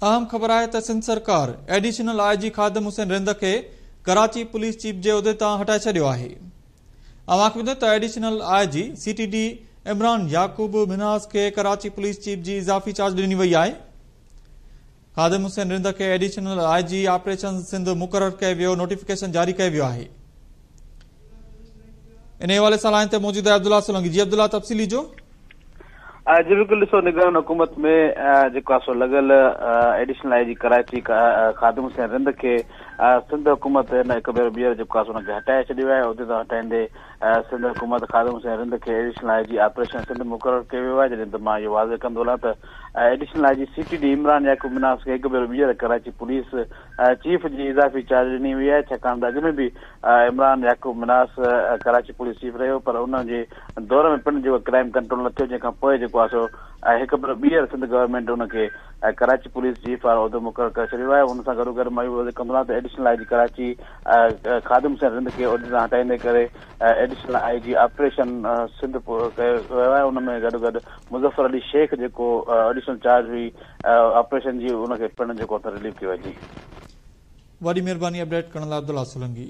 अहम ख़बर है त सिंध सरकार एडिशनल आईजी खादिम हुसैन रिंद के कराची पुलिस चीफ जे उहदे तां हटाए छॾियो आहे। अवांखे ॿुधो त additional IG CTD Imran Yaqoob Minhas के कराची पुलिस चीफ जी इज़ाफ़ी चार्ज ॾिनी वई आहे। खादिम हुसैन रिंद के एडिशनल आईजी ऑपरेशन सिंध मुक़रर कयो वियो नोटिफिकेशन जारी कयो वियो आहे। इन हवाले सां लाइन ते मौजूद है अब्दुल्ला सोलंकी। जी अब्दुल्ला, तफ़सीली जो जी बिल्कुल, ॾिसो निगरान हुकूमत में जेको आहे सो लॻल एडिशनल आईजी कराची खादिम हुसैन रिंद के सिंध हुकूमत हिन हिकु भेरो ॿीहर जेको आहे हुनखे हटाए छॾियो आहे। उहिदे तां हटाईंदे सिंध हुकूमत खादिम हुसैन रिंद के एडिशनल आईजी ऑपरेशन सिंध मुक़रर कयो वियो आहे। जॾहिं त मां इहो वाज़े कंदो हलां त additional IG CTD Imran Yaqoob Minhas खे हिकु भेरो ॿीहर कराची पुलिस चीफ जी इज़ाफ़ी चार्ज ॾिनी वई आहे, छाकाणि त अॻु में बि इमरान याकूब मिनास कराची पुलिस चीफ रहियो, पर उनजे दौर में पिणु जेको क्राइम कंट्रोल न थियो, जंहिंखां पोइ जेको आहे सो हिकु भेरो ॿीहर सिंध गवर्नमेंट उनखे कराची पुलिस चीफ वारो उहिदो मुक़रर करे छॾियो आहे। उन सां गॾोगॾु मां इहो वाज़े कंदो आहियां त एडिशनल आईजी कराची खादिम हुसैन रिंद खे उहिदे तां हटाईंदे करे एडिशनल आईजी ऑपरेशन सिंध कयो वियो आहे। उन में गॾोगॾु मुज़फ़र अली शेख जेको एडिशनल चार्ज हुई ऑपरेशन जी, उनखे पिणु जेको रिलीव कयो आहे। जी, वॾी महिरबानी अपडेट करण लाइ अब्दुल्ला सोलंकी।